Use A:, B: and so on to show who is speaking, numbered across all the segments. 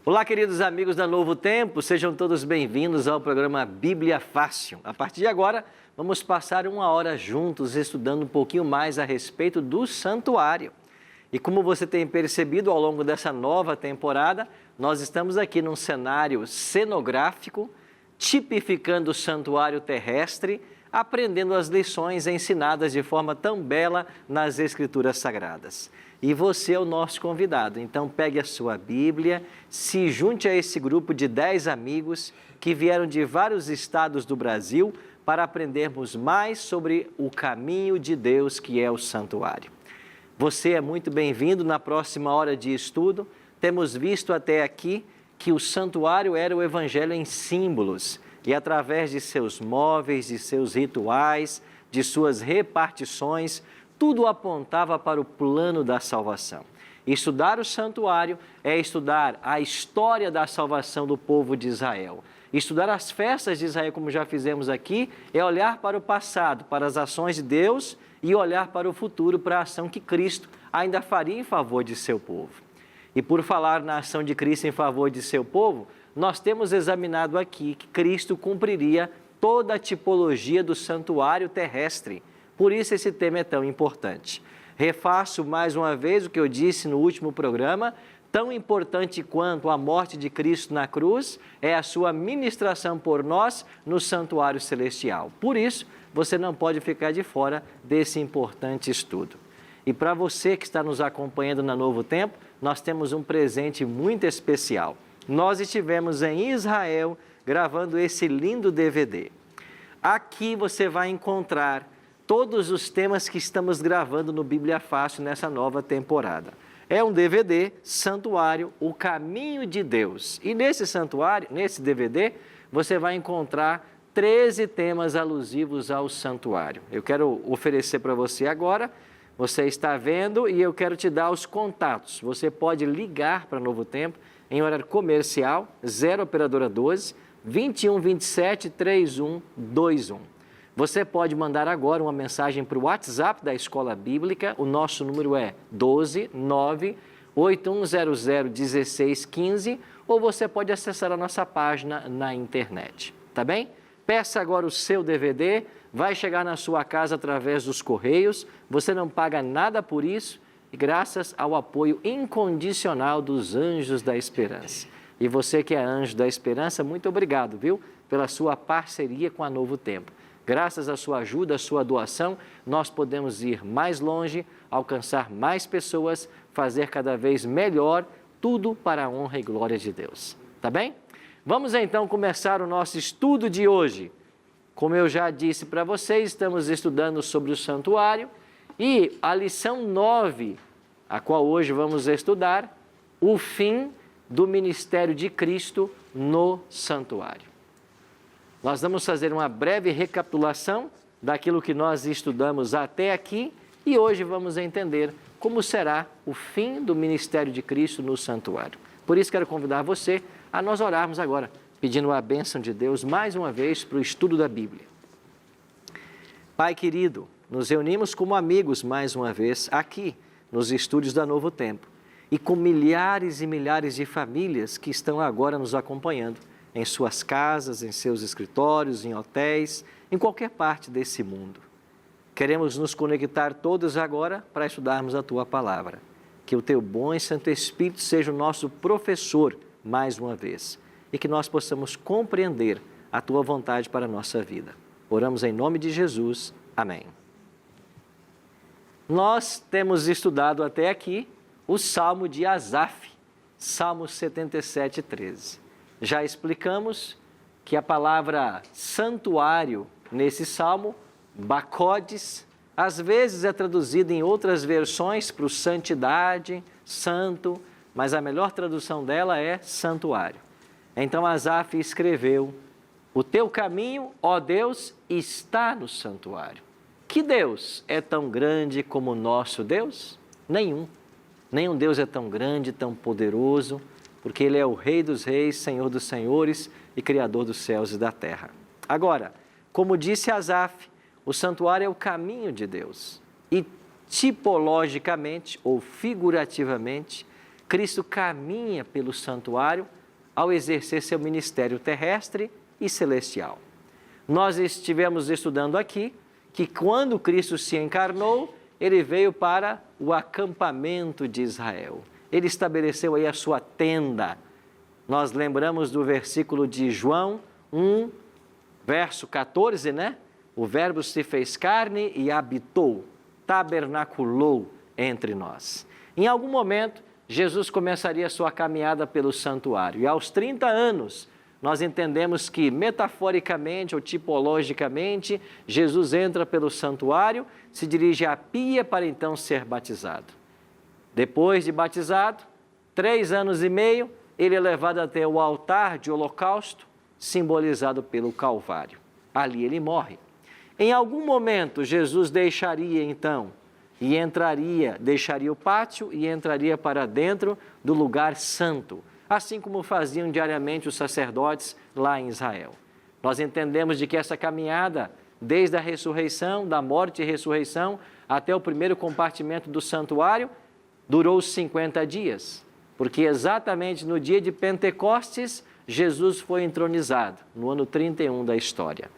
A: Olá, queridos amigos da Novo Tempo, sejam todos bem-vindos ao programa Bíblia Fácil. A partir de agora, vamos passar uma hora juntos estudando um pouquinho mais a respeito do santuário. E como você tem percebido ao longo dessa nova temporada, nós estamos aqui num cenário cenográfico, tipificando o santuário terrestre, aprendendo as lições ensinadas de forma tão bela nas Escrituras Sagradas. E você é o nosso convidado, então pegue a sua Bíblia, se junte a esse grupo de 10 amigos que vieram de vários estados do Brasil para aprendermos mais sobre o caminho de Deus que é o santuário. Você é muito bem-vindo na próxima hora de estudo. Temos visto até aqui que o santuário era o Evangelho em símbolos e através de seus móveis, de seus rituais, de suas repartições, tudo apontava para o plano da salvação. Estudar o santuário é estudar a história da salvação do povo de Israel. Estudar as festas de Israel, como já fizemos aqui, é olhar para o passado, para as ações de Deus e olhar para o futuro, para a ação que Cristo ainda faria em favor de seu povo. E por falar na ação de Cristo em favor de seu povo, nós temos examinado aqui que Cristo cumpriria toda a tipologia do santuário terrestre. Por isso esse tema é tão importante. Refaço mais uma vez o que eu disse no último programa, tão importante quanto a morte de Cristo na cruz é a sua ministração por nós no santuário celestial. Por isso, você não pode ficar de fora desse importante estudo. E para você que está nos acompanhando na Novo Tempo, nós temos um presente muito especial. Nós estivemos em Israel gravando esse lindo DVD. Aqui você vai encontrar todos os temas que estamos gravando no Bíblia Fácil nessa nova temporada. É um DVD, Santuário, o Caminho de Deus. E nesse santuário, nesse DVD, você vai encontrar 13 temas alusivos ao santuário. Eu quero oferecer para você agora, você está vendo e eu quero te dar os contatos. Você pode ligar para Novo Tempo em horário comercial, 0 operadora 12, 21 27 3121. Você pode mandar agora uma mensagem para o WhatsApp da Escola Bíblica. O nosso número é 12 9 8100 1615 ou você pode acessar a nossa página na internet, tá bem? Peça agora o seu DVD, vai chegar na sua casa através dos correios, você não paga nada por isso e graças ao apoio incondicional dos Anjos da Esperança. E você que é Anjo da Esperança, muito obrigado, viu? Pela sua parceria com a Novo Tempo. Graças à sua ajuda, à sua doação, nós podemos ir mais longe, alcançar mais pessoas, fazer cada vez melhor, tudo para a honra e glória de Deus. Tá bem? Vamos então começar o nosso estudo de hoje. Como eu já disse para vocês, estamos estudando sobre o santuário e a lição 9, a qual hoje vamos estudar, o fim do ministério de Cristo no santuário. Nós vamos fazer uma breve recapitulação daquilo que nós estudamos até aqui e hoje vamos entender como será o fim do ministério de Cristo no santuário. Por isso quero convidar você a nós orarmos agora, pedindo a bênção de Deus mais uma vez para o estudo da Bíblia. Pai querido, nos reunimos como amigos mais uma vez aqui nos estúdios da Novo Tempo e com milhares e milhares de famílias que estão agora nos acompanhando em suas casas, em seus escritórios, em hotéis, em qualquer parte desse mundo. Queremos nos conectar todos agora para estudarmos a Tua Palavra. Que o Teu bom e Santo Espírito seja o nosso professor mais uma vez e que nós possamos compreender a Tua vontade para a nossa vida. Oramos em nome de Jesus. Amém. Nós temos estudado até aqui o Salmo de Asaf, Salmo 77, 13. Já explicamos que a palavra santuário nesse salmo, bacodes, às vezes é traduzida em outras versões para o santidade, santo, mas a melhor tradução dela é santuário. Então Asaf escreveu: o teu caminho, ó Deus, está no santuário. Que Deus é tão grande como o nosso Deus? Nenhum. Nenhum Deus é tão grande, tão poderoso, porque Ele é o Rei dos Reis, Senhor dos Senhores e Criador dos céus e da terra. Agora, como disse Asaf, o santuário é o caminho de Deus. E tipologicamente ou figurativamente, Cristo caminha pelo santuário ao exercer seu ministério terrestre e celestial. Nós estivemos estudando aqui que quando Cristo se encarnou, ele veio para o acampamento de Israel. Ele estabeleceu aí a sua tenda. Nós lembramos do versículo de João 1, verso 14, né? O Verbo se fez carne e habitou, tabernaculou entre nós. Em algum momento, Jesus começaria a sua caminhada pelo santuário. E aos 30 anos, nós entendemos que, metaforicamente ou tipologicamente, Jesus entra pelo santuário, se dirige à pia para então ser batizado. Depois de batizado, 3 anos e meio, ele é levado até o altar de holocausto, simbolizado pelo Calvário. Ali ele morre. Em algum momento, Jesus deixaria então e entraria, deixaria o pátio e entraria para dentro do lugar santo, assim como faziam diariamente os sacerdotes lá em Israel. Nós entendemos de que essa caminhada, desde a ressurreição, da morte e ressurreição, até o primeiro compartimento do santuário, durou 50 dias, porque exatamente no dia de Pentecostes, Jesus foi entronizado, no ano 31 da história.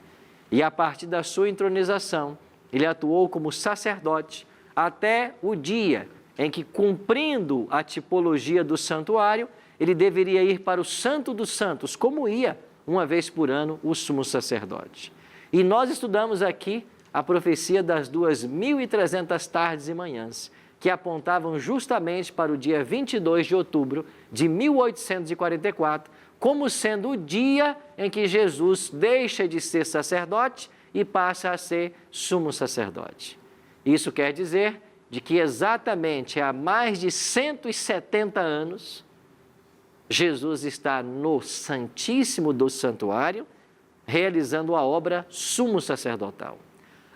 A: E a partir da sua entronização, ele atuou como sacerdote até o dia em que, cumprindo a tipologia do santuário, ele deveria ir para o Santo dos Santos, como ia uma vez por ano o sumo sacerdote. E nós estudamos aqui a profecia das 2.300 tardes e manhãs, que apontavam justamente para o dia 22 de outubro de 1844, como sendo o dia em que Jesus deixa de ser sacerdote e passa a ser sumo sacerdote. Isso quer dizer de que exatamente há mais de 170 anos, Jesus está no Santíssimo do Santuário, realizando a obra sumo sacerdotal.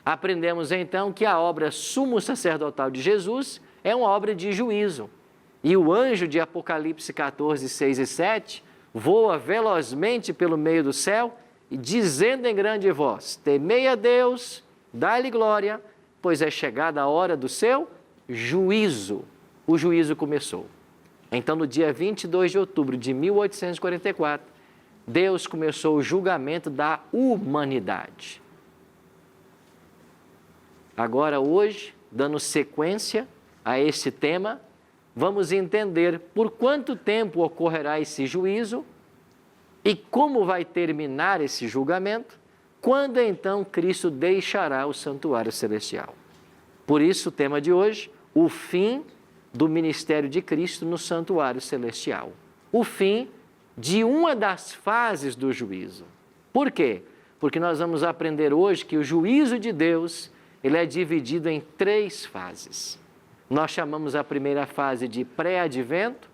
A: Aprendemos então que a obra sumo sacerdotal de Jesus é uma obra de juízo. E o anjo de Apocalipse 14, 6 e 7 voa velozmente pelo meio do céu, e dizendo em grande voz: temei a Deus, dai-lhe glória, pois é chegada a hora do seu juízo. O juízo começou. Então, no dia 22 de outubro de 1844, Deus começou o julgamento da humanidade. Agora, hoje, dando sequência a esse tema, vamos entender por quanto tempo ocorrerá esse juízo e como vai terminar esse julgamento, quando então Cristo deixará o santuário celestial. Por isso, o tema de hoje, o fim do ministério de Cristo no santuário celestial. O fim de uma das fases do juízo. Por quê? Porque nós vamos aprender hoje que o juízo de Deus, ele é dividido em 3 fases. Nós chamamos a primeira fase de pré-advento,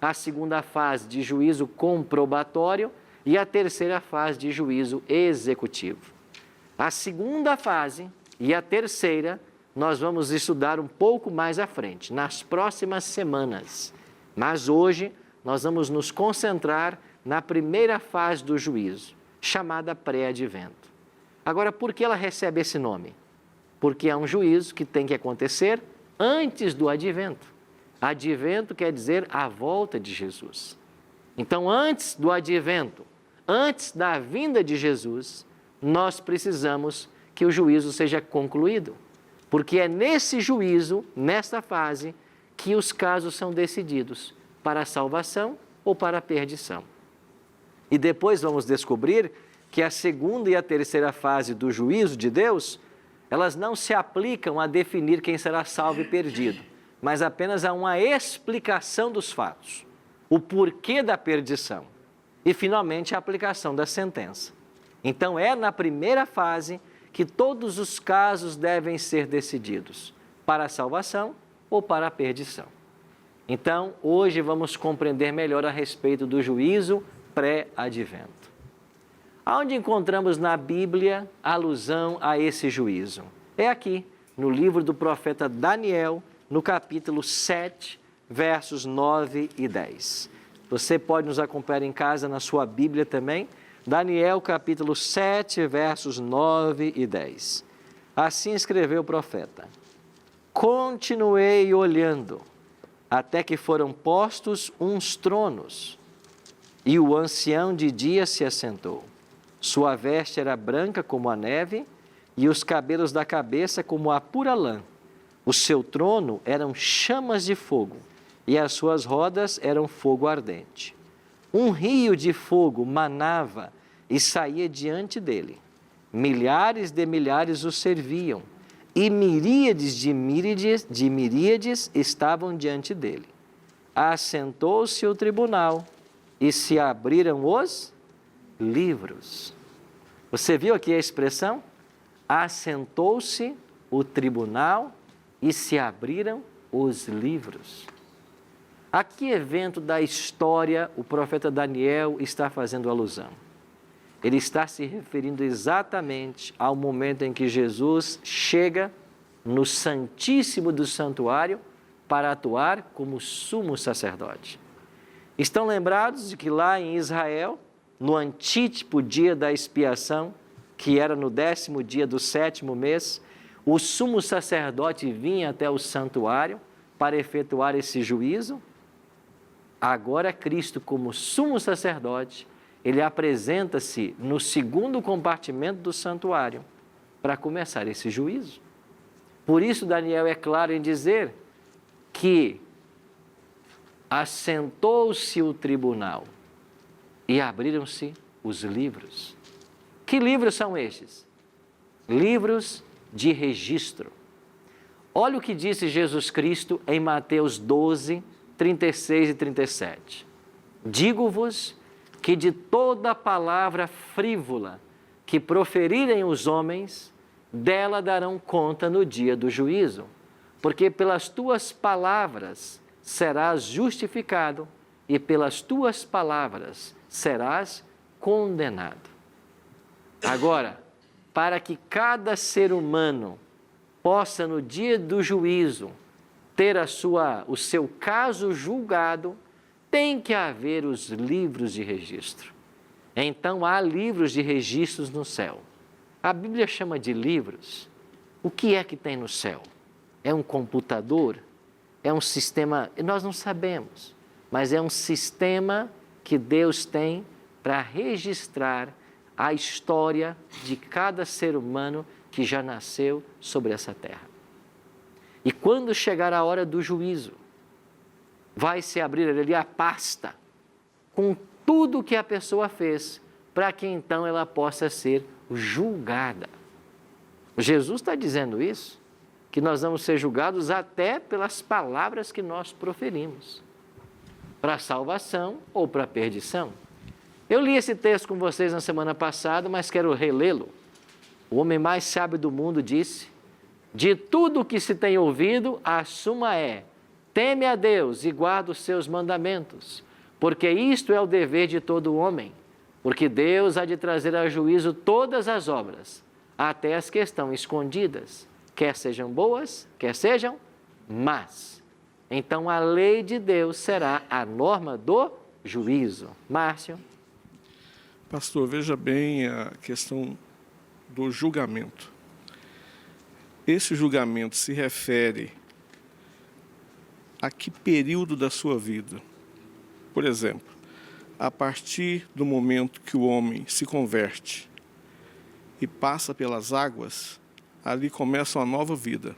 A: a segunda fase de juízo comprobatório e a terceira fase de juízo executivo. A segunda fase e a terceira nós vamos estudar um pouco mais à frente, nas próximas semanas. Mas hoje nós vamos nos concentrar na primeira fase do juízo, chamada pré-advento. Agora, por que ela recebe esse nome? Porque é um juízo que tem que acontecer antes do advento. Advento quer dizer a volta de Jesus. Então, antes do advento, antes da vinda de Jesus, nós precisamos que o juízo seja concluído. Porque é nesse juízo, nesta fase, que os casos são decididos para a salvação ou para a perdição. E depois vamos descobrir que a segunda e a terceira fase do juízo de Deus, elas não se aplicam a definir quem será salvo e perdido, mas apenas a uma explicação dos fatos, o porquê da perdição e, finalmente, a aplicação da sentença. Então, é na primeira fase que todos os casos devem ser decididos para a salvação ou para a perdição. Então, hoje vamos compreender melhor a respeito do juízo pré-advento. Aonde encontramos na Bíblia alusão a esse juízo? É aqui, no livro do profeta Daniel, no capítulo 7, versos 9 e 10. Você pode nos acompanhar em casa na sua Bíblia também. Daniel, capítulo 7, versos 9 e 10. Assim escreveu o profeta: continuei olhando, até que foram postos uns tronos, e o ancião de dias se assentou. Sua veste era branca como a neve, e os cabelos da cabeça como a pura lã. O seu trono eram chamas de fogo, e as suas rodas eram fogo ardente. Um rio de fogo manava e saía diante dele. Milhares de milhares o serviam, e miríades de miríades estavam diante dele. Assentou-se o tribunal, e se abriram os livros. Você viu aqui a expressão? Assentou-se o tribunal e se abriram os livros. A que evento da história o profeta Daniel está fazendo alusão? Ele está se referindo exatamente ao momento em que Jesus chega no Santíssimo do Santuário para atuar como sumo sacerdote. Estão lembrados de que lá em Israel, no antítipo dia da expiação, que era no 10º dia do 7º mês, o sumo sacerdote vinha até o santuário para efetuar esse juízo? Agora Cristo, como sumo sacerdote, ele apresenta-se no segundo compartimento do santuário para começar esse juízo. Por isso Daniel é claro em dizer que assentou-se o tribunal e abriram-se os livros. Que livros são estes? Livros de registro. Olha o que disse Jesus Cristo em Mateus 12, 36 e 37. Digo-vos que de toda palavra frívola que proferirem os homens, dela darão conta no dia do juízo, porque pelas tuas palavras serás justificado e pelas tuas palavras serás condenado. Agora, para que cada ser humano possa no dia do juízo ter o seu caso julgado, tem que haver os livros de registro. Então, há livros de registros no céu. A Bíblia chama de livros. O que é que tem no céu? É um computador? É um sistema? Nós não sabemos, mas é um sistema que Deus tem para registrar a história de cada ser humano que já nasceu sobre essa terra. E quando chegar a hora do juízo, vai se abrir ali a pasta com tudo que a pessoa fez, para que então ela possa ser julgada. Jesus está dizendo isso, que nós vamos ser julgados até pelas palavras que nós proferimos, para a salvação ou para a perdição. Eu li esse texto com vocês na semana passada, mas quero relê-lo. O homem mais sábio do mundo disse: de tudo o que se tem ouvido, a suma é: teme a Deus e guarda os seus mandamentos, porque isto é o dever de todo homem, porque Deus há de trazer a juízo todas as obras, até as que estão escondidas, quer sejam boas, quer sejam más. Então a lei de Deus será a norma do juízo. Márcio?
B: Pastor, veja bem a questão do julgamento. Esse julgamento se refere a que período da sua vida? Por exemplo, a partir do momento que o homem se converte e passa pelas águas, ali começa uma nova vida.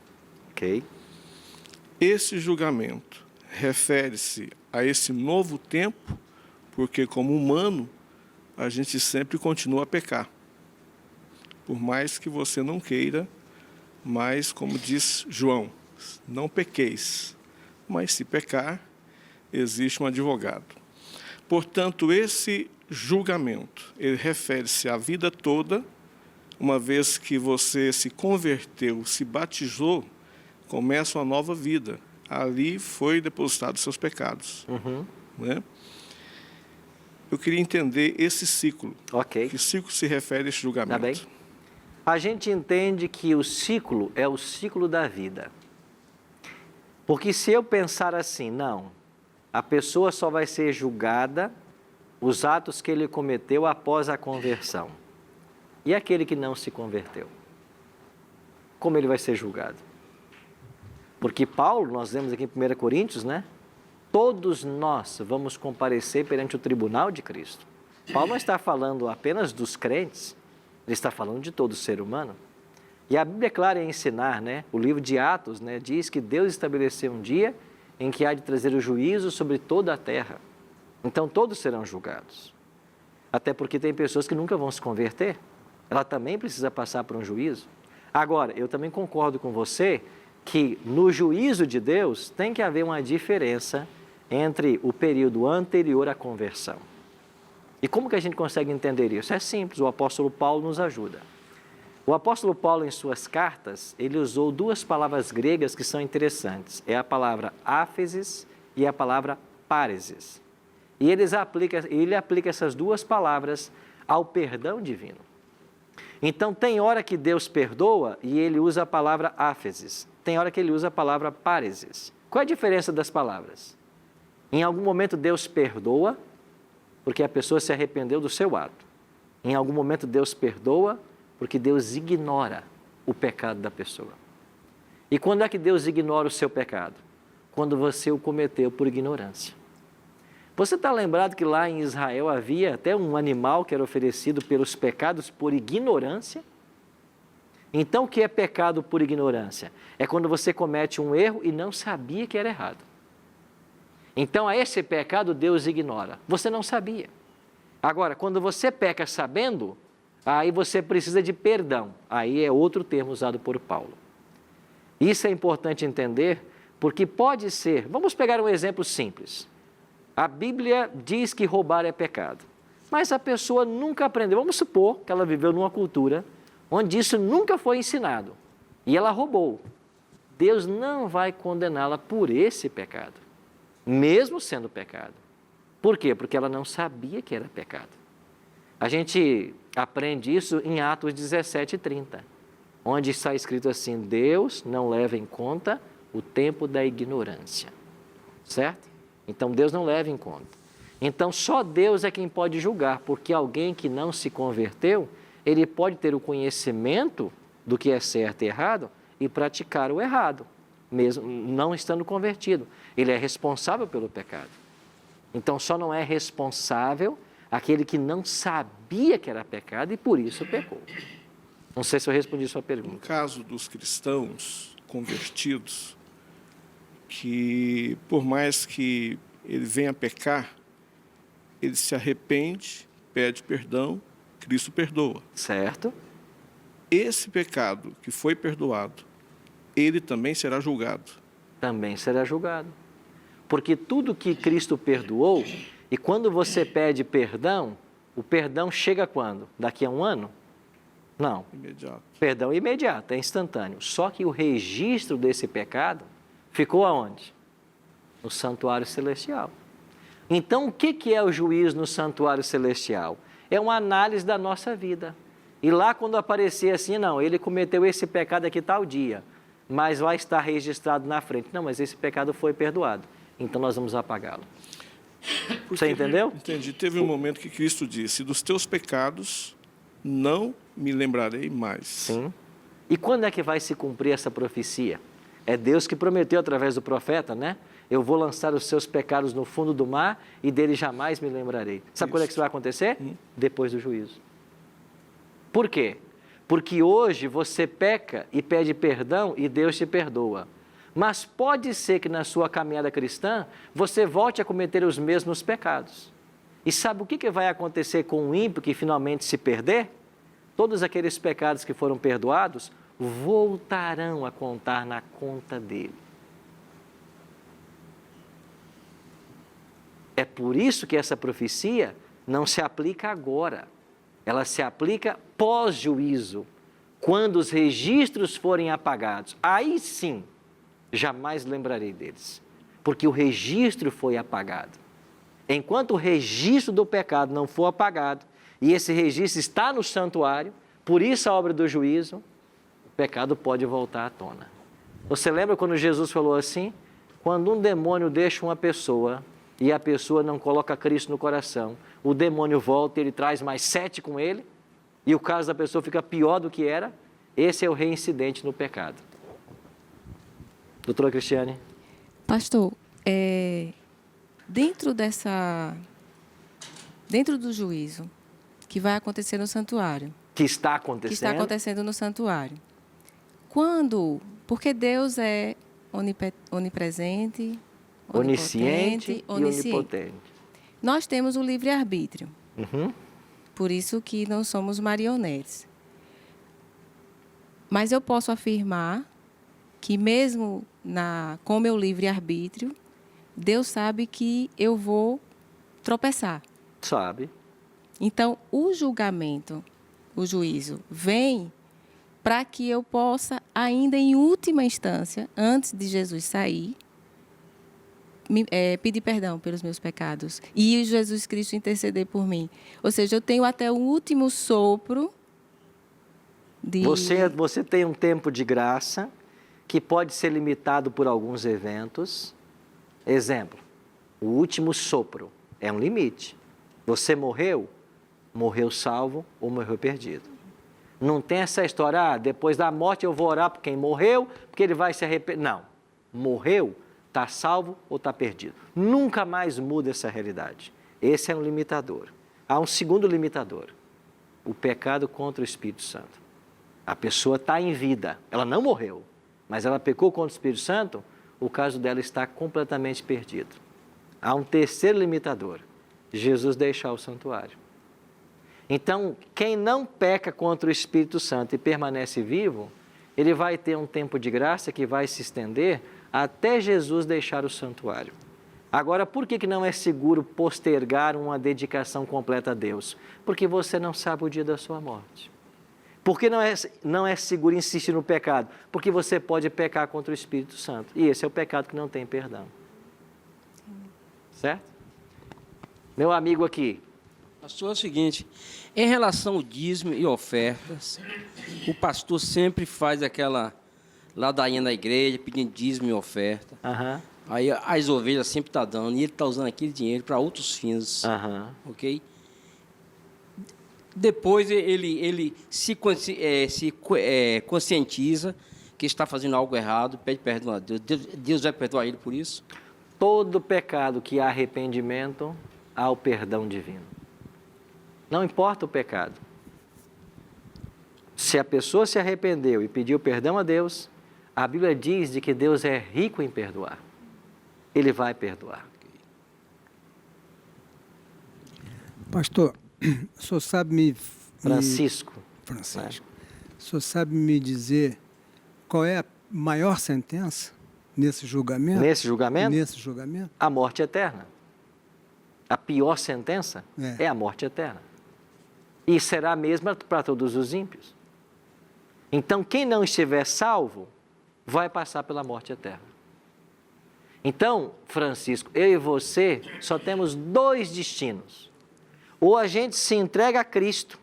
A: Ok.
B: Esse julgamento refere-se a esse novo tempo, porque como humano, a gente sempre continua a pecar. Por mais que você não queira, mas como diz João, não pequeis, mas se pecar, existe um advogado. Portanto, esse julgamento, ele refere-se à vida toda, uma vez que você se converteu, se batizou, começa uma nova vida. Ali foi depositado seus pecados. Né? Eu queria entender esse ciclo.
A: Ok.
B: Que ciclo se refere a esse julgamento?
A: Tá bem. A gente entende que o ciclo é o ciclo da vida. Porque se eu pensar assim, não, a pessoa só vai ser julgada os atos que ele cometeu após a conversão. E aquele que não se converteu? Como ele vai ser julgado? Porque Paulo, nós lemos aqui em 1 Coríntios, né? Todos nós vamos comparecer perante o tribunal de Cristo. Paulo não está falando apenas dos crentes, ele está falando de todo ser humano. E a Bíblia é clara em ensinar, né? O livro de Atos, né, diz que Deus estabeleceu um dia em que há de trazer o juízo sobre toda a terra. Então todos serão julgados. Até porque tem pessoas que nunca vão se converter. Ela também precisa passar por um juízo. Agora, eu também concordo com você que no juízo de Deus tem que haver uma diferença entre o período anterior à conversão. E como que a gente consegue entender isso? É simples, o apóstolo Paulo nos ajuda. O apóstolo Paulo, em suas cartas, ele usou duas palavras gregas que são interessantes. É a palavra áfesis e a palavra páresis. E ele aplica essas duas palavras ao perdão divino. Então, tem hora que Deus perdoa e ele usa a palavra áfesis. Tem hora que ele usa a palavra páresis. Qual é a diferença das palavras? Em algum momento Deus perdoa, porque a pessoa se arrependeu do seu ato. Em algum momento Deus perdoa, porque Deus ignora o pecado da pessoa. E quando é que Deus ignora o seu pecado? Quando você o cometeu por ignorância. Você está lembrado que lá em Israel havia até um animal que era oferecido pelos pecados por ignorância? Então, o que é pecado por ignorância? É quando você comete um erro e não sabia que era errado. Então, a esse pecado Deus ignora. Você não sabia. Agora, quando você peca sabendo, aí você precisa de perdão. Aí é outro termo usado por Paulo. Isso é importante entender, porque pode ser... Vamos pegar um exemplo simples. A Bíblia diz que roubar é pecado, mas a pessoa nunca aprendeu. Vamos supor que ela viveu numa cultura onde isso nunca foi ensinado e ela roubou. Deus não vai condená-la por esse pecado, mesmo sendo pecado. Por quê? Porque ela não sabia que era pecado. A gente aprende isso em Atos 17:30, onde está escrito assim: Deus não leva em conta o tempo da ignorância, certo? Então, Deus não leva em conta. Então, só Deus é quem pode julgar, porque alguém que não se converteu, ele pode ter o conhecimento do que é certo e errado e praticar o errado, mesmo não estando convertido. Ele é responsável pelo pecado. Então, só não é responsável aquele que não sabia que era pecado e por isso pecou. Não sei se eu respondi a sua pergunta.
B: No caso dos cristãos convertidos, que por mais que ele venha a pecar, ele se arrepende, pede perdão, Cristo perdoa.
A: Certo.
B: Esse pecado que foi perdoado, ele também será julgado.
A: Também será julgado. Porque tudo que Cristo perdoou, e quando você pede perdão, o perdão chega quando? Daqui a um ano? Não.
B: Imediato.
A: Perdão imediato, é instantâneo. Só que o registro desse pecado ficou aonde? No santuário celestial. Então, o que é o juízo no santuário celestial? É uma análise da nossa vida. E lá, quando aparecer assim, não, ele cometeu esse pecado aqui tal dia, mas vai estar registrado na frente. Não, mas esse pecado foi perdoado. Então, nós vamos apagá-lo. Você entendeu?
B: Entendi. Teve um momento que Cristo disse: dos teus pecados não me lembrarei mais.
A: Sim. E quando é que vai se cumprir essa profecia? É Deus que prometeu através do profeta, né? Eu vou lançar os seus pecados no fundo do mar e dele jamais me lembrarei. Sabe quando é que isso vai acontecer? Depois do juízo. Por quê? Porque hoje você peca e pede perdão e Deus te perdoa. Mas pode ser que na sua caminhada cristã você volte a cometer os mesmos pecados. E sabe o que vai acontecer com o ímpio que finalmente se perder? Todos aqueles pecados que foram perdoados voltarão a contar na conta dele. É por isso que essa profecia não se aplica agora. Ela se aplica pós-juízo, quando os registros forem apagados. Aí sim, jamais lembrarei deles, porque o registro foi apagado. Enquanto o registro do pecado não for apagado, e esse registro está no santuário, por isso a obra do juízo, o pecado pode voltar à tona. Você lembra quando Jesus falou assim? Quando um demônio deixa uma pessoa e a pessoa não coloca Cristo no coração, o demônio volta e ele traz mais 7 com ele, e o caso da pessoa fica pior do que era. Esse é o reincidente no pecado. Doutora Cristiane?
C: Pastor, dentro do juízo que vai acontecer no santuário,
A: Que está
C: que está acontecendo no santuário, porque Deus é onipresente,
A: onisciente e onipotente.
C: Nós temos o livre-arbítrio.
A: Uhum.
C: Por isso que não somos marionetes. Mas eu posso afirmar que mesmo com o meu livre-arbítrio, Deus sabe que eu vou tropeçar.
A: Sabe.
C: Então, o julgamento, o juízo, vem para que eu possa, ainda em última instância, antes de Jesus sair, pedir perdão pelos meus pecados e Jesus Cristo interceder por mim. Ou seja, eu tenho até o último sopro de...
A: Você tem um tempo de graça que pode ser limitado por alguns eventos. Exemplo, o último sopro é um limite. Você morreu salvo ou morreu perdido. Não tem essa história, depois da morte eu vou orar por quem morreu, porque ele vai se arrepender. Não, morreu, está salvo ou está perdido. Nunca mais muda essa realidade. Esse é um limitador. Há um segundo limitador, o pecado contra o Espírito Santo. A pessoa está em vida, ela não morreu, mas ela pecou contra o Espírito Santo, o caso dela está completamente perdido. Há um terceiro limitador, Jesus deixar o santuário. Então, quem não peca contra o Espírito Santo e permanece vivo, ele vai ter um tempo de graça que vai se estender até Jesus deixar o santuário. Agora, por que não é seguro postergar uma dedicação completa a Deus? Porque você não sabe o dia da sua morte. Por que não é seguro insistir no pecado? Porque você pode pecar contra o Espírito Santo. E esse é o pecado que não tem perdão. Certo? Meu amigo aqui.
D: Pastor, é o seguinte, em relação ao dízimo e ofertas, o pastor sempre faz aquela ladainha na igreja, pedindo dízimo e oferta.
A: Aham.
D: Aí as ovelhas sempre estão dando, e ele está usando aquele dinheiro para outros fins.
A: Aham.
D: Ok? Depois ele se conscientiza que está fazendo algo errado, pede perdão a Deus. Deus vai perdoar ele por isso?
A: Todo pecado que há arrependimento, há o perdão divino. Não importa o pecado. Se a pessoa se arrependeu e pediu perdão a Deus, a Bíblia diz de que Deus é rico em perdoar. Ele vai perdoar.
E: Pastor, o senhor sabe
A: Francisco.
E: Francisco, o senhor sabe me dizer qual é a maior sentença nesse julgamento?
A: Nesse julgamento?
E: Nesse julgamento?
A: A morte eterna. A pior sentença é a morte eterna. E será a mesma para todos os ímpios. Então, quem não estiver salvo, vai passar pela morte eterna. Então, Francisco, eu e você só temos dois destinos. Ou a gente se entrega a Cristo,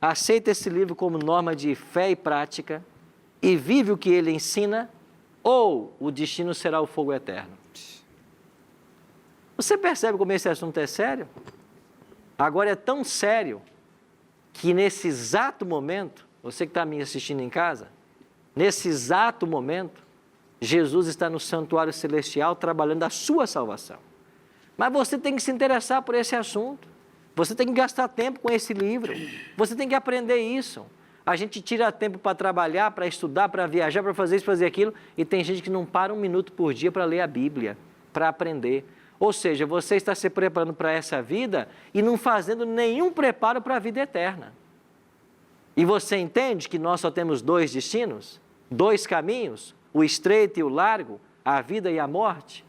A: aceita esse livro como norma de fé e prática e vive o que ele ensina, ou o destino será o fogo eterno. Você percebe como esse assunto é sério? Agora é tão sério que nesse exato momento, você que está me assistindo em casa, nesse exato momento, Jesus está no santuário celestial trabalhando a sua salvação. Mas você tem que se interessar por esse assunto. Você tem que gastar tempo com esse livro. Você tem que aprender isso. A gente tira tempo para trabalhar, para estudar, para viajar, para fazer isso, fazer aquilo, e tem gente que não para um minuto por dia para ler a Bíblia, para aprender. Ou seja, você está se preparando para essa vida e não fazendo nenhum preparo para a vida eterna. E você entende que nós só temos dois destinos? Dois caminhos? O estreito e o largo? A vida e a morte?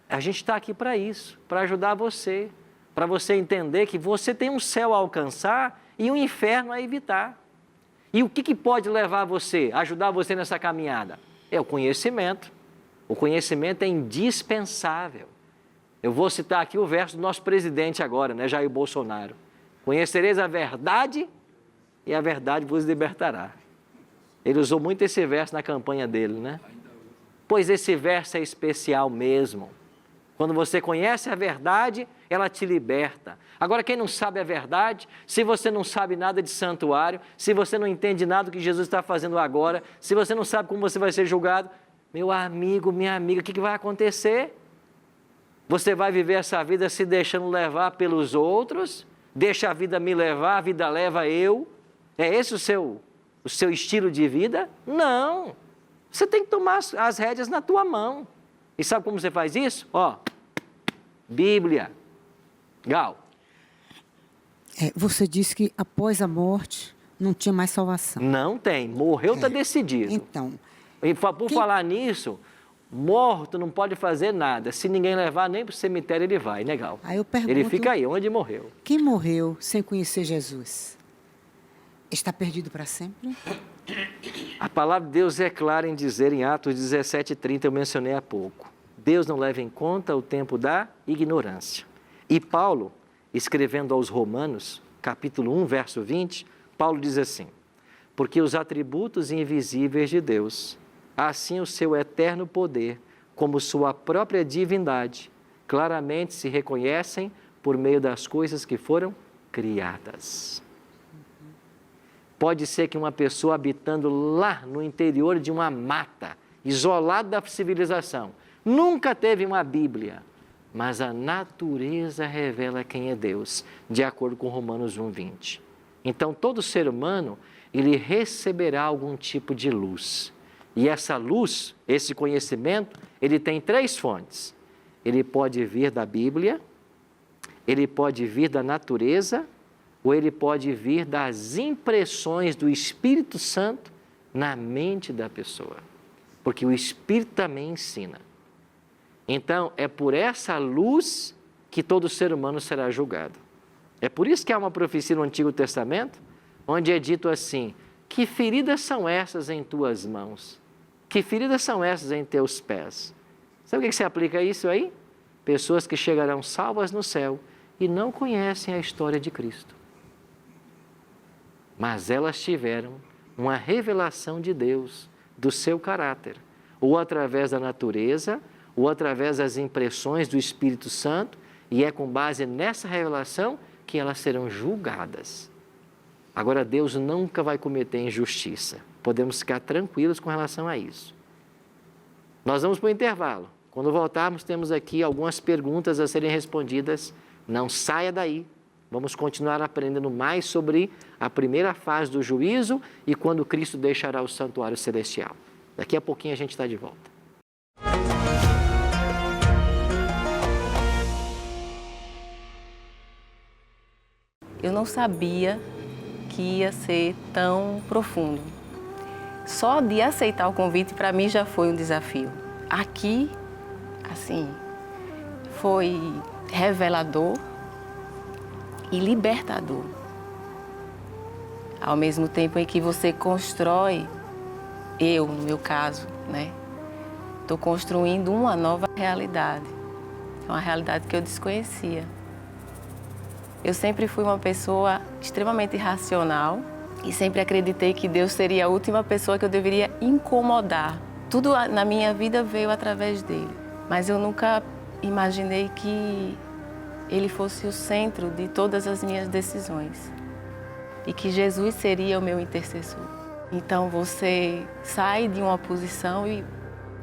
A: A gente está aqui para isso, para ajudar você, para você entender que você tem um céu a alcançar e um inferno a evitar. E o que pode levar você, ajudar você nessa caminhada? É o conhecimento. O conhecimento é indispensável. Eu vou citar aqui o verso do nosso presidente agora, né, Jair Bolsonaro. Conhecereis a verdade e a verdade vos libertará. Ele usou muito esse verso na campanha dele, né? Pois esse verso é especial mesmo. Quando você conhece a verdade, ela te liberta. Agora, quem não sabe a verdade, se você não sabe nada de santuário, se você não entende nada do que Jesus está fazendo agora, se você não sabe como você vai ser julgado, meu amigo, minha amiga, o que vai acontecer? Você vai viver essa vida se deixando levar pelos outros? Deixa a vida me levar, a vida leva eu? É esse o seu estilo de vida? Não. Você tem que tomar as rédeas na tua mão. E sabe como você faz isso? Ó, Bíblia. Gal.
F: Você disse que após a morte não tinha mais salvação.
A: Não tem. Morreu, está decidido.
F: Então.
A: E por falar nisso, morto não pode fazer nada. Se ninguém levar nem para o cemitério, ele vai, né, Gal?
F: Aí eu pergunto,
A: ele fica aí, onde morreu.
F: Quem morreu sem conhecer Jesus está perdido para sempre?
A: A palavra de Deus é clara em dizer, em Atos 17:30, eu mencionei há pouco. Deus não leva em conta o tempo da ignorância. E Paulo, escrevendo aos Romanos, capítulo 1, verso 20, Paulo diz assim: porque os atributos invisíveis de Deus, assim o seu eterno poder, como sua própria divindade, claramente se reconhecem por meio das coisas que foram criadas. Pode ser que uma pessoa habitando lá no interior de uma mata, isolado da civilização, nunca teve uma Bíblia, mas a natureza revela quem é Deus, de acordo com Romanos 1:20. Então, todo ser humano, ele receberá algum tipo de luz. E essa luz, esse conhecimento, ele tem 3 fontes. Ele pode vir da Bíblia, ele pode vir da natureza, ou ele pode vir das impressões do Espírito Santo na mente da pessoa. Porque o Espírito também ensina. Então, é por essa luz que todo ser humano será julgado. É por isso que há uma profecia no Antigo Testamento, onde é dito assim: que feridas são essas em tuas mãos? Que feridas são essas em teus pés? Sabe o que se aplica a isso aí? Pessoas que chegarão salvas no céu e não conhecem a história de Cristo. Mas elas tiveram uma revelação de Deus, do seu caráter, ou através da natureza, ou através das impressões do Espírito Santo, e é com base nessa revelação que elas serão julgadas. Agora, Deus nunca vai cometer injustiça. Podemos ficar tranquilos com relação a isso. Nós vamos para o intervalo. Quando voltarmos, temos aqui algumas perguntas a serem respondidas. Não saia daí. Vamos continuar aprendendo mais sobre a primeira fase do juízo e quando Cristo deixará o santuário celestial. Daqui a pouquinho a gente está de volta.
C: Eu não sabia que ia ser tão profundo. Só de aceitar o convite, para mim, já foi um desafio. Aqui, assim, foi revelador e libertador. Ao mesmo tempo em que você constrói, eu, no meu caso, né? Estou construindo uma nova realidade. Uma realidade que eu desconhecia. Eu sempre fui uma pessoa extremamente racional e sempre acreditei que Deus seria a última pessoa que eu deveria incomodar. Tudo na minha vida veio através dele, mas eu nunca imaginei que ele fosse o centro de todas as minhas decisões e que Jesus seria o meu intercessor. Então você sai de uma posição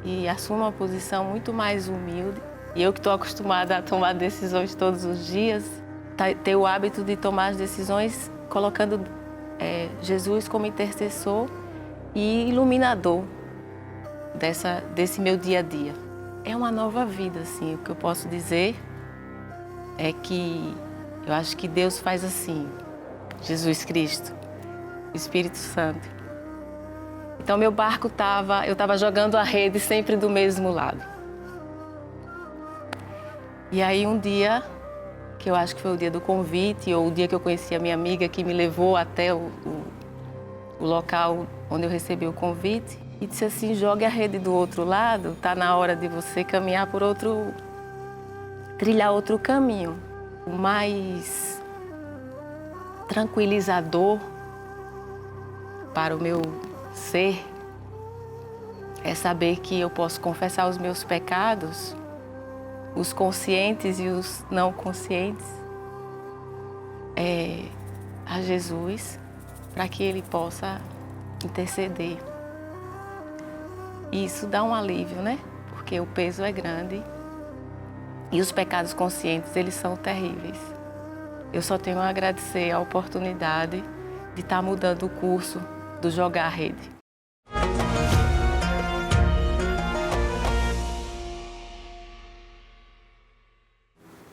C: e assume uma posição muito mais humilde. E eu que estou acostumada a tomar decisões todos os dias, ter o hábito de tomar as decisões colocando Jesus como intercessor e iluminador desse meu dia a dia. É uma nova vida, assim. O que eu posso dizer é que eu acho que Deus faz assim, Jesus Cristo, o Espírito Santo. Então meu barco eu estava jogando a rede sempre do mesmo lado. E aí um dia, que eu acho que foi o dia do convite, ou o dia que eu conheci a minha amiga que me levou até o local onde eu recebi o convite, e disse assim: jogue a rede do outro lado, está na hora de você caminhar trilhar outro caminho. O mais tranquilizador para o meu ser é saber que eu posso confessar os meus pecados, os conscientes e os não conscientes, a Jesus, para que Ele possa interceder. E isso dá um alívio, né? Porque o peso é grande E os pecados conscientes, eles são terríveis. Eu só tenho a agradecer a oportunidade de estar mudando o curso do Jogar Rede.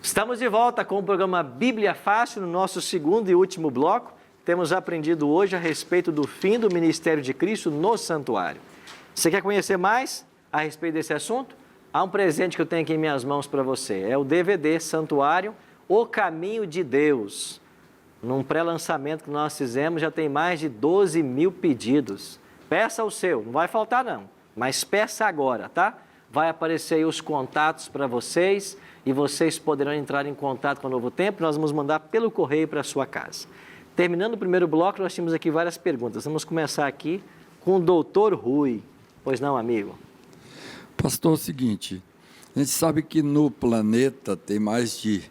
A: Estamos de volta com o programa Bíblia Fácil, no nosso segundo e último bloco. Temos aprendido hoje a respeito do fim do ministério de Cristo no santuário. Você quer conhecer mais a respeito desse assunto? Há um presente que eu tenho aqui em minhas mãos para você. É o DVD Santuário, O Caminho de Deus. Num pré-lançamento que nós fizemos, já tem mais de 12 mil pedidos. Peça o seu, não vai faltar não, mas peça agora, tá? Vai aparecer aí os contatos para vocês e vocês poderão entrar em contato com o Novo Tempo. Nós vamos mandar pelo correio para a sua casa. Terminando o primeiro bloco, nós tínhamos aqui várias perguntas. Vamos começar aqui com o doutor Rui. Pois não, amigo?
G: Pastor, é o seguinte, a gente sabe que no planeta tem mais de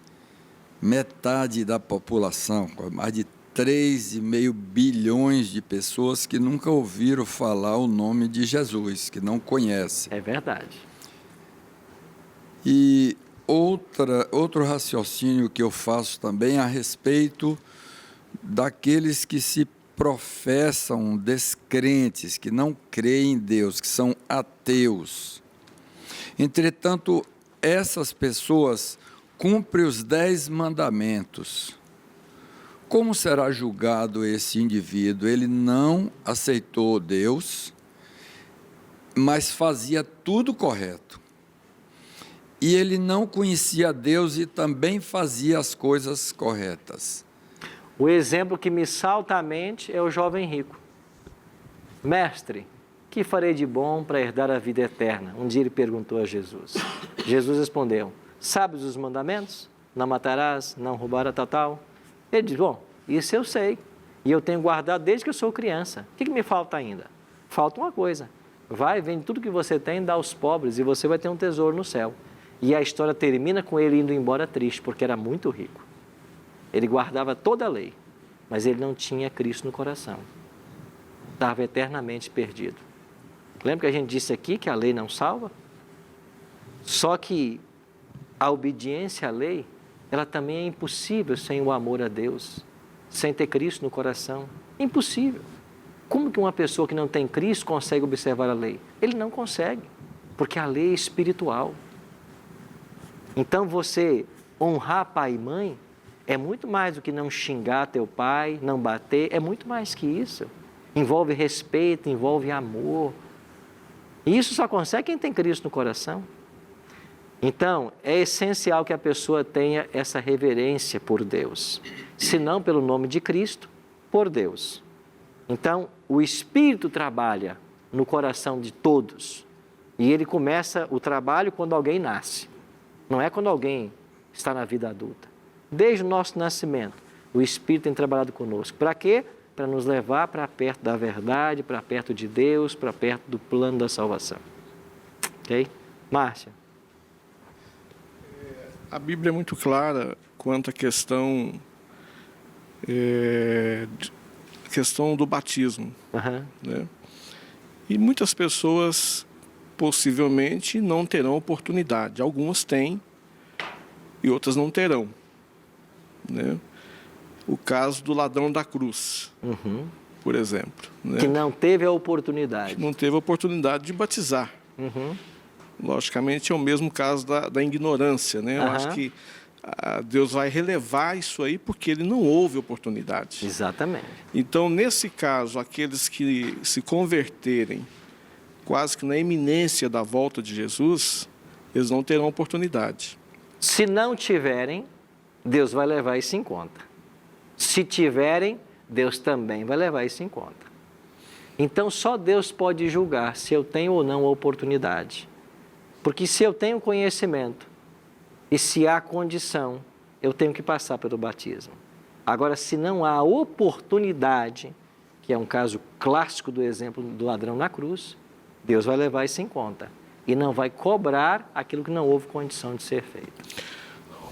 G: metade da população, mais de 3,5 bilhões de pessoas que nunca ouviram falar o nome de Jesus, que não conhecem.
A: É verdade.
G: E outro raciocínio que eu faço também a respeito daqueles que se professam descrentes, que não creem em Deus, que são ateus. Entretanto, essas pessoas cumprem os 10 mandamentos. Como será julgado esse indivíduo? Ele não aceitou Deus, mas fazia tudo correto. E ele não conhecia Deus e também fazia as coisas corretas.
A: O exemplo que me salta à mente é o jovem rico. Mestre, que farei de bom para herdar a vida eterna? Um dia ele perguntou a Jesus. Jesus respondeu, sabes os mandamentos? Não matarás, não roubarás, tal. Ele diz, bom, isso eu sei. E eu tenho guardado desde que eu sou criança. O que me falta ainda? Falta uma coisa. Vai, vende tudo que você tem, dá aos pobres e você vai ter um tesouro no céu. E a história termina com ele indo embora triste, porque era muito rico. Ele guardava toda a lei, mas ele não tinha Cristo no coração. Estava eternamente perdido. Lembra que a gente disse aqui que a lei não salva? Só que a obediência à lei, ela também é impossível sem o amor a Deus, sem ter Cristo no coração. Impossível. Como que uma pessoa que não tem Cristo consegue observar a lei? Ele não consegue, porque a lei é espiritual. Então você honrar pai e mãe é muito mais do que não xingar teu pai, não bater, é muito mais que isso. Envolve respeito, envolve amor. E isso só consegue quem tem Cristo no coração. Então, é essencial que a pessoa tenha essa reverência por Deus. Se não pelo nome de Cristo, por Deus. Então, o Espírito trabalha no coração de todos. E ele começa o trabalho quando alguém nasce. Não é quando alguém está na vida adulta. Desde o nosso nascimento, o Espírito tem trabalhado conosco. Para quê? Para nos levar para perto da verdade, para perto de Deus, para perto do plano da salvação. Ok? Márcia?
B: A Bíblia é muito clara quanto à questão do batismo.
A: Uhum.
B: Né? E muitas pessoas possivelmente não terão oportunidade. Algumas têm e outras não terão. Né? O caso do ladrão da cruz, por exemplo. Né?
A: Que não teve a oportunidade.
B: Que não teve a oportunidade de batizar. Logicamente é o mesmo caso da ignorância. Né? Eu acho que Deus vai relevar isso aí porque ele não houve oportunidade.
A: Exatamente.
B: Então, nesse caso, aqueles que se converterem quase que na iminência da volta de Jesus, eles não terão oportunidade.
A: Se não tiverem, Deus vai levar isso em conta. Se tiverem, Deus também vai levar isso em conta. Então, só Deus pode julgar se eu tenho ou não a oportunidade. Porque se eu tenho conhecimento e se há condição, eu tenho que passar pelo batismo. Agora, se não há oportunidade, que é um caso clássico do exemplo do ladrão na cruz, Deus vai levar isso em conta e não vai cobrar aquilo que não houve condição de ser feito.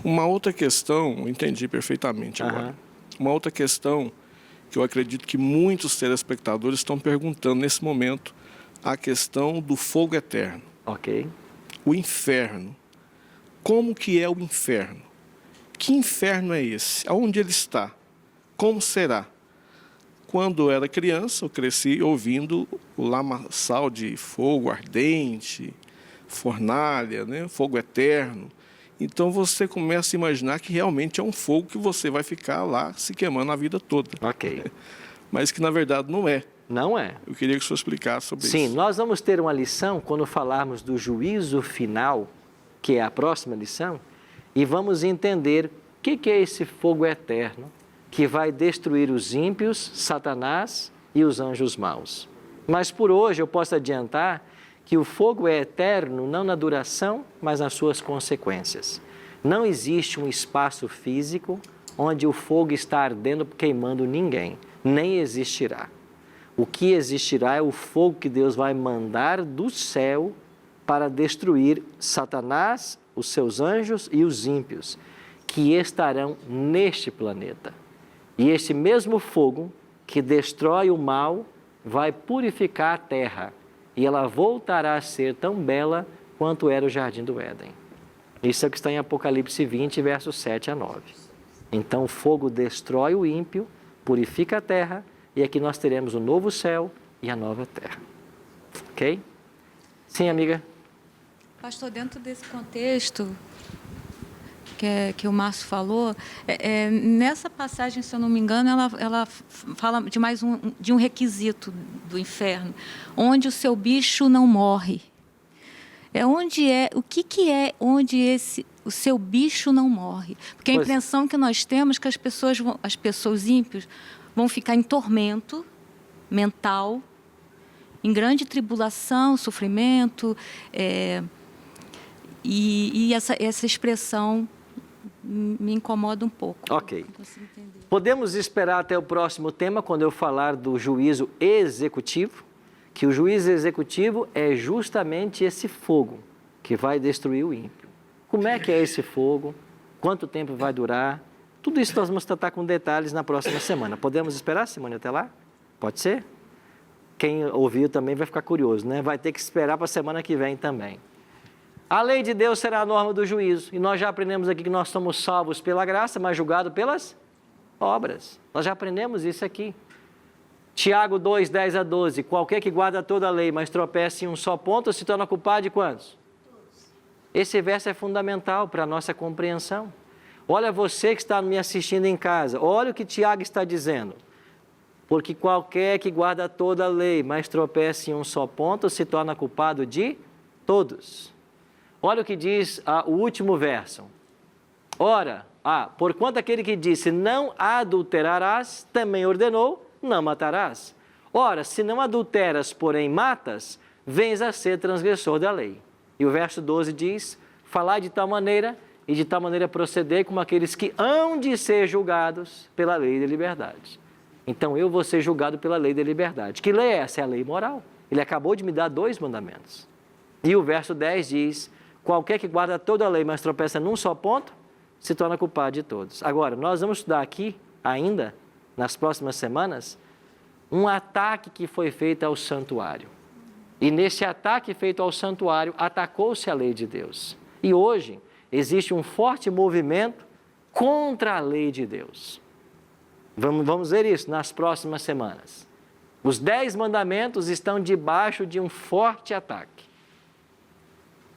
B: Uma outra questão, entendi perfeitamente agora. Uma outra questão que eu acredito que muitos telespectadores estão perguntando nesse momento, a questão do fogo eterno.
A: Ok.
B: O inferno. como que é o inferno. Que inferno é esse? Aonde ele está? Como será? Quando eu era criança, eu cresci ouvindo o lamaçal de fogo ardente, fornalha, né? Fogo eterno. Então você começa a imaginar que realmente é um fogo que você vai ficar lá se queimando a vida toda.
A: Ok.
B: Mas que na verdade não é.
A: Não é.
B: Eu queria que o senhor explicasse sobre isso.
A: Sim, nós vamos ter uma lição quando falarmos do juízo final, que é a próxima lição, e vamos entender o que é esse fogo eterno que vai destruir os ímpios, Satanás e os anjos maus. Mas por hoje eu posso adiantar que o fogo é eterno não na duração, mas nas suas consequências. Não existe um espaço físico onde o fogo está ardendo, queimando ninguém, nem existirá. O que existirá é o fogo que Deus vai mandar do céu para destruir Satanás, os seus anjos e os ímpios, que estarão neste planeta. E esse mesmo fogo que destrói o mal vai purificar a terra e ela voltará a ser tão bela quanto era o Jardim do Éden. Isso é o que está em Apocalipse 20, versos 7 a 9. Então o fogo destrói o ímpio, purifica a terra, e aqui nós teremos o novo céu e a nova terra. Ok? Sim, amiga?
H: Pastor, dentro desse contexto que o Márcio falou, nessa passagem, se eu não me engano, ela fala de de um requisito do inferno, onde o seu bicho não morre. O que é onde o seu bicho não morre? Porque a impressão que nós temos é que as pessoas ímpias vão ficar em tormento mental, em grande tribulação, sofrimento, e essa expressão me incomoda um pouco.
A: Ok. Podemos esperar até o próximo tema, quando eu falar do juízo executivo, que o juízo executivo é justamente esse fogo que vai destruir o ímpio. Como é que é esse fogo? Quanto tempo vai durar? Tudo isso nós vamos tratar com detalhes na próxima semana. Podemos esperar, Simone, até lá? Pode ser? Quem ouviu também vai ficar curioso, né? Vai ter que esperar para a semana que vem também. A lei de Deus será a norma do juízo. E nós já aprendemos aqui que nós somos salvos pela graça, mas julgados pelas obras. Nós já aprendemos isso aqui. Tiago 2, 10 a 12. Qualquer que guarda toda a lei, mas tropece em um só ponto, se torna culpado de quantos? Esse verso é fundamental para a nossa compreensão. Olha você que está me assistindo em casa, olha o que Tiago está dizendo. Porque qualquer que guarda toda a lei, mas tropece em um só ponto, se torna culpado de todos. Olha o que diz o último verso. Ora, porquanto aquele que disse não adulterarás, também ordenou, não matarás. Ora, se não adulteras, porém matas, vens a ser transgressor da lei. E o verso 12 diz, falai de tal maneira e de tal maneira proceder como aqueles que hão de ser julgados pela lei da liberdade. Então eu vou ser julgado pela lei da liberdade. Que lei é essa? É a lei moral. Ele acabou de me dar 2 mandamentos. E o verso 10 diz, qualquer que guarda toda a lei, mas tropeça num só ponto, se torna culpado de todos. Agora, nós vamos estudar aqui, ainda, nas próximas semanas, um ataque que foi feito ao santuário. E nesse ataque feito ao santuário, atacou-se a lei de Deus. E hoje, existe um forte movimento contra a lei de Deus. Vamos ver isso nas próximas semanas. Os 10 mandamentos estão debaixo de um forte ataque.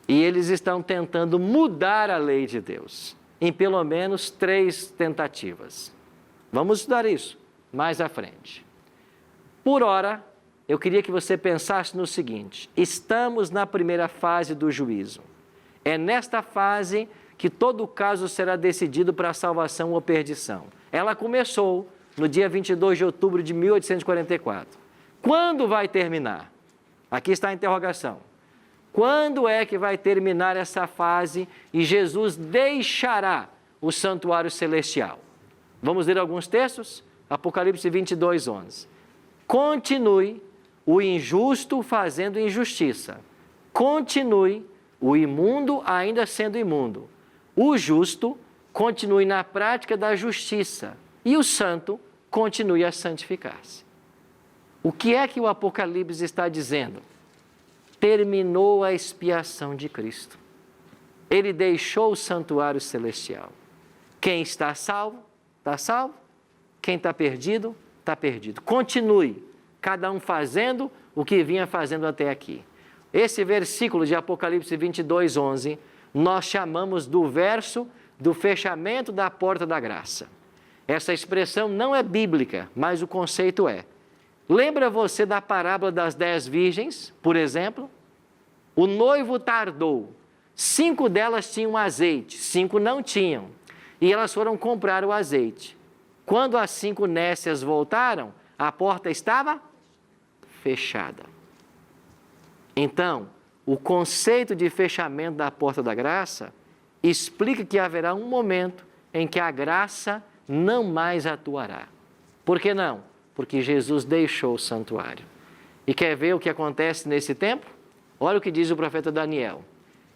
A: E eles estão tentando mudar a lei de Deus, em pelo menos 3 tentativas. Vamos estudar isso mais à frente. Por ora, eu queria que você pensasse no seguinte, estamos na primeira fase do juízo. É nesta fase que todo o caso será decidido para a salvação ou perdição. Ela começou no dia 22 de outubro de 1844. Quando vai terminar? Aqui está a interrogação. Quando é que vai terminar essa fase e Jesus deixará o santuário celestial? Vamos ler alguns textos? Apocalipse 22, 11. Continue o injusto fazendo injustiça. Continue o imundo ainda sendo imundo. O justo continue na prática da justiça. E o santo continue a santificar-se. O que é que o Apocalipse está dizendo? Terminou a expiação de Cristo. Ele deixou o santuário celestial. Quem está salvo, está salvo. Quem está perdido, está perdido. Continue, cada um fazendo o que vinha fazendo até aqui. Esse versículo de Apocalipse 22, 11, nós chamamos do verso do fechamento da porta da graça. Essa expressão não é bíblica, mas o conceito é. Lembra você da parábola das 10 virgens, por exemplo? O noivo tardou. 5 delas tinham azeite, 5 não tinham. E elas foram comprar o azeite. Quando as 5 nécias voltaram, a porta estava fechada. Então, o conceito de fechamento da porta da graça explica que haverá um momento em que a graça não mais atuará. Por que não? Porque Jesus deixou o santuário. E quer ver o que acontece nesse tempo? Olha o que diz o profeta Daniel.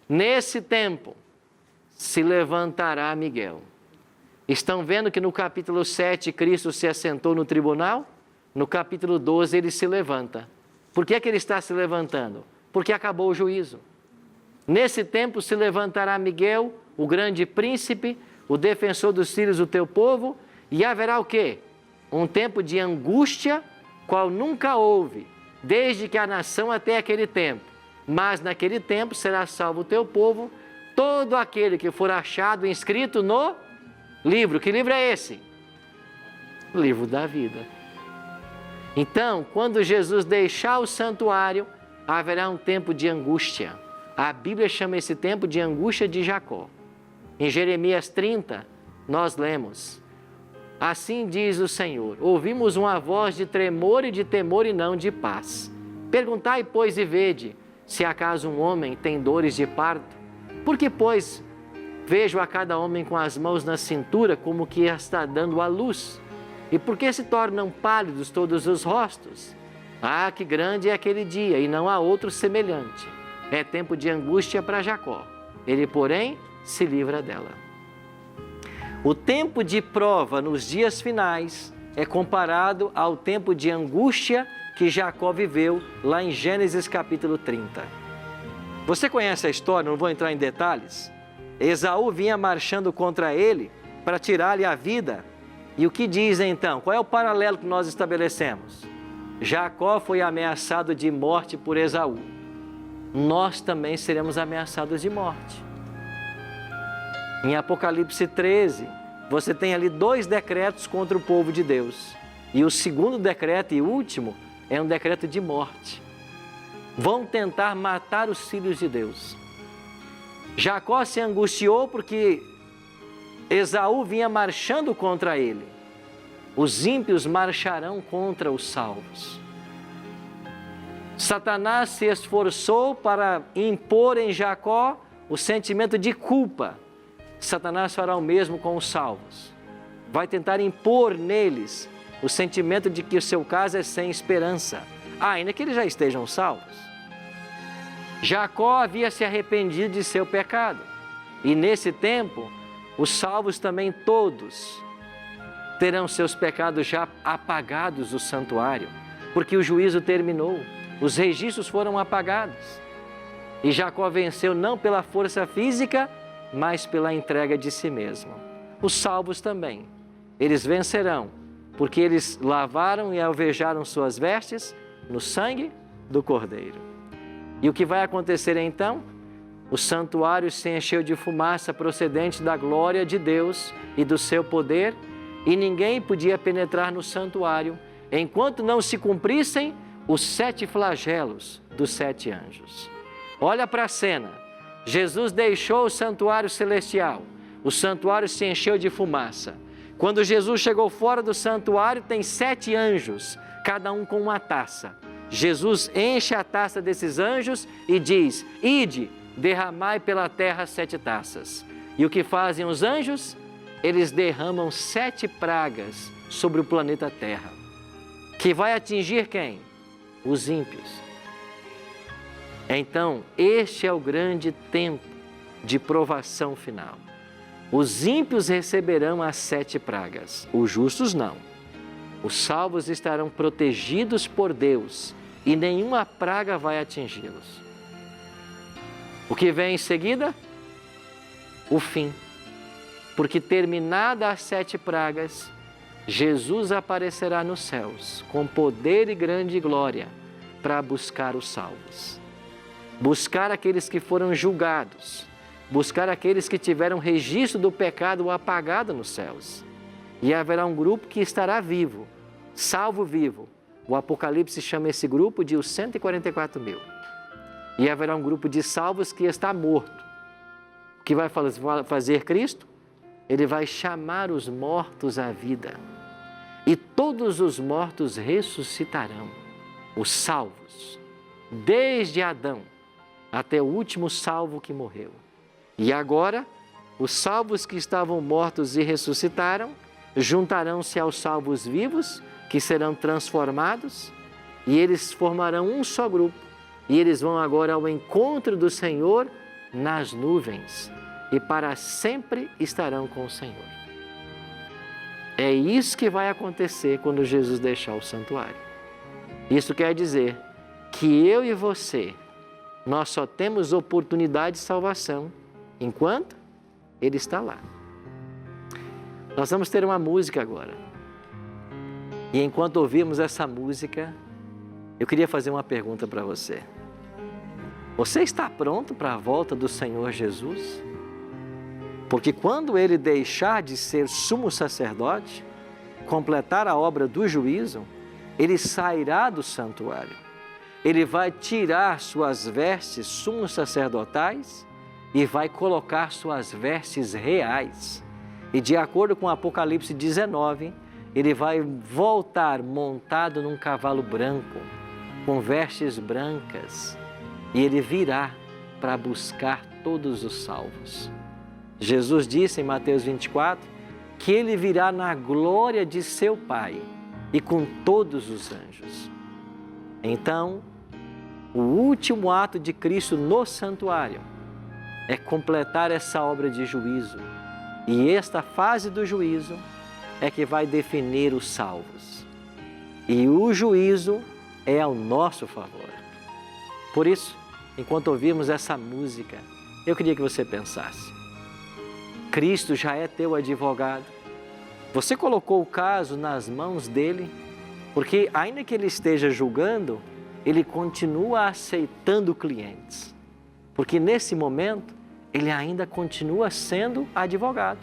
A: Nesse tempo se levantará Miguel. Estão vendo que no capítulo 7 Cristo se assentou no tribunal? No capítulo 12 ele se levanta. Por que ele está se levantando? Porque acabou o juízo. Nesse tempo se levantará Miguel, o grande príncipe, o defensor dos filhos do teu povo, e haverá o quê? Um tempo de angústia, qual nunca houve, desde que a nação até aquele tempo. Mas naquele tempo será salvo o teu povo, todo aquele que for achado inscrito no livro. Que livro é esse? O livro da vida. Então, quando Jesus deixar o santuário, haverá um tempo de angústia. A Bíblia chama esse tempo de angústia de Jacó. Em Jeremias 30, nós lemos: assim diz o Senhor, ouvimos uma voz de tremor e de temor e não de paz. Perguntai, pois, e vede, se acaso um homem tem dores de parto. Porque, pois, vejo a cada homem com as mãos na cintura como que está dando à luz. E por que se tornam pálidos todos os rostos? Ah, que grande é aquele dia, e não há outro semelhante. É tempo de angústia para Jacó. Ele, porém, se livra dela. O tempo de prova nos dias finais é comparado ao tempo de angústia que Jacó viveu lá em Gênesis capítulo 30. Você conhece a história, não vou entrar em detalhes. Esaú vinha marchando contra ele para tirar-lhe a vida. E o que diz então? Qual é o paralelo que nós estabelecemos? Jacó foi ameaçado de morte por Esaú. Nós também seremos ameaçados de morte. Em Apocalipse 13, você tem ali 2 decretos contra o povo de Deus. E o segundo decreto e último é um decreto de morte. Vão tentar matar os filhos de Deus. Jacó se angustiou porque Esaú vinha marchando contra ele. Os ímpios marcharão contra os salvos. Satanás se esforçou para impor em Jacó o sentimento de culpa. Satanás fará o mesmo com os salvos. Vai tentar impor neles o sentimento de que o seu caso é sem esperança, ainda que eles já estejam salvos. Jacó havia se arrependido de seu pecado. E nesse tempo, os salvos também todos terão seus pecados já apagados do santuário, porque o juízo terminou, os registros foram apagados. E Jacó venceu não pela força física, mas pela entrega de si mesmo. Os salvos também, eles vencerão, porque eles lavaram e alvejaram suas vestes no sangue do Cordeiro. E o que vai acontecer então? O santuário se encheu de fumaça procedente da glória de Deus e do seu poder, e ninguém podia penetrar no santuário enquanto não se cumprissem os 7 flagelos dos 7 anjos. Olha para a cena. Jesus deixou o santuário celestial. O santuário se encheu de fumaça. Quando Jesus chegou fora do santuário, tem 7 anjos, cada um com uma taça. Jesus enche a taça desses anjos e diz: ide, derramai pela terra 7 taças. E o que fazem os anjos? Eles derramam 7 pragas sobre o planeta Terra, que vai atingir quem? Os ímpios. Então, este é o grande tempo de provação final. Os ímpios receberão as 7 pragas, os justos não. Os salvos estarão protegidos por Deus e nenhuma praga vai atingi-los. O que vem em seguida? o fim. Porque terminada as 7 pragas, Jesus aparecerá nos céus com poder e grande glória para buscar os salvos. Buscar aqueles que foram julgados, buscar aqueles que tiveram registro do pecado apagado nos céus. E haverá um grupo que estará vivo, salvo vivo. O Apocalipse chama esse grupo de os 144.000. E haverá um grupo de salvos que está morto. O que vai fazer Cristo? Ele vai chamar os mortos à vida. E todos os mortos ressuscitarão, os salvos, desde Adão até o último salvo que morreu. E agora, os salvos que estavam mortos e ressuscitaram, juntarão-se aos salvos vivos, que serão transformados, e eles formarão um só grupo. E eles vão agora ao encontro do Senhor nas nuvens, e para sempre estarão com o Senhor. É isso que vai acontecer quando Jesus deixar o santuário. Isso quer dizer que eu e você, nós só temos oportunidade de salvação enquanto Ele está lá. Nós vamos ter uma música agora. E enquanto ouvimos essa música, eu queria fazer uma pergunta para você. Você está pronto para a volta do Senhor Jesus? Porque quando Ele deixar de ser sumo sacerdote, completar a obra do juízo, Ele sairá do santuário. Ele vai tirar suas vestes sumos sacerdotais e vai colocar suas vestes reais. E de acordo com Apocalipse 19, Ele vai voltar montado num cavalo branco, com vestes brancas, e Ele virá para buscar todos os salvos. Jesus disse em Mateus 24 que Ele virá na glória de seu Pai e com todos os anjos. Então, o último ato de Cristo no santuário é completar essa obra de juízo. E esta fase do juízo é que vai definir os salvos. E o juízo é ao nosso favor. Por isso, enquanto ouvimos essa música, eu queria que você pensasse. Cristo já é teu advogado. Você colocou o caso nas mãos dele, porque ainda que Ele esteja julgando, Ele continua aceitando clientes. Porque nesse momento, Ele ainda continua sendo advogado.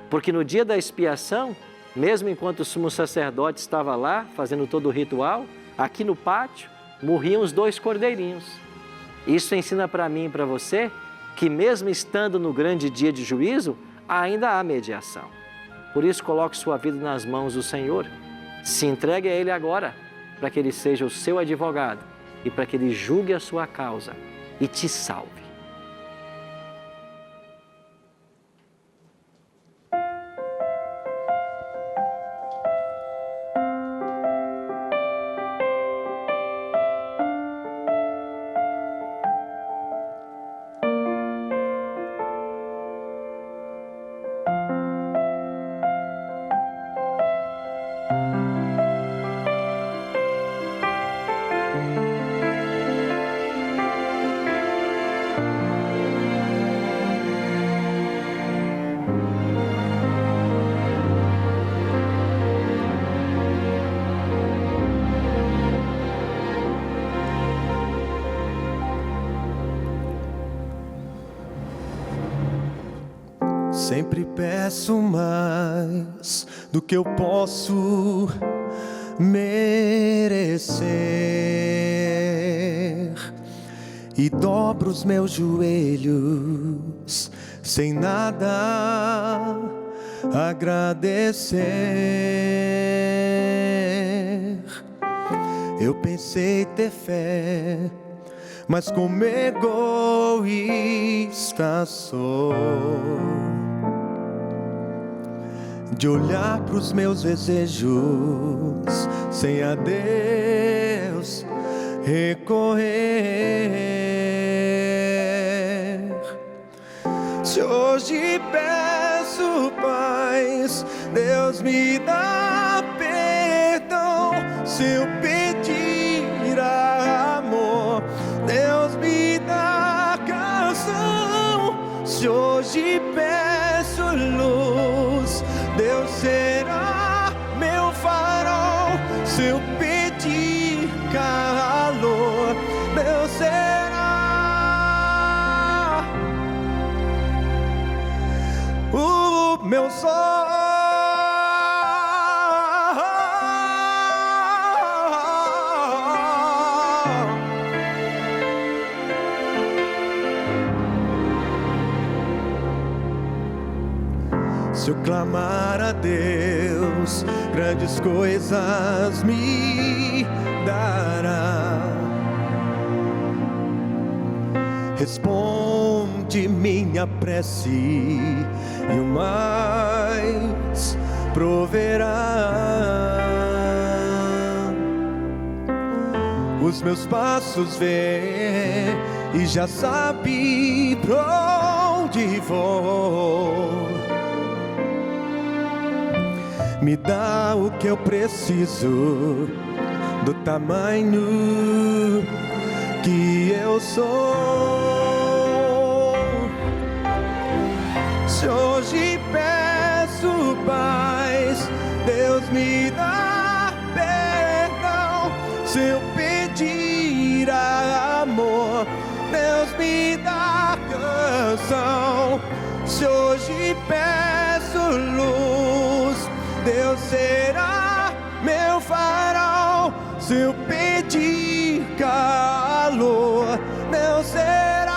A: Porque no dia da expiação, mesmo enquanto o sumo sacerdote estava lá, fazendo todo o ritual, aqui no pátio, morriam os 2 cordeirinhos. Isso ensina para mim e para você que mesmo estando no grande dia de juízo, ainda há mediação. Por isso, coloque sua vida nas mãos do Senhor. Se entregue a Ele agora, para que Ele seja o seu advogado e para que Ele julgue a sua causa e te salve.
I: Sempre peço mais do que eu posso merecer e dobro os meus joelhos sem nada agradecer. Eu pensei ter fé, mas como egoísta sou, de olhar pros meus desejos sem a Deus recorrer. Se hoje peço paz, Deus me dá perdão. Se eu pedir amor, Deus me dá canção. Se Se hoje peço luz, Deus será meu farol. Se eu pedir calor, Deus será o meu sol. Se eu clamar a Deus, grandes coisas me dará. Responde minha prece e o mais proverá. Os meus passos vê e já sabe pra onde vou. Me dá o que eu preciso, do tamanho que eu sou. Se hoje peço paz, Deus me dá perdão. Se eu pedir amor, Deus me dá canção. Se hoje peço luz, Deus será meu farol. Se eu pedir calor, Deus será.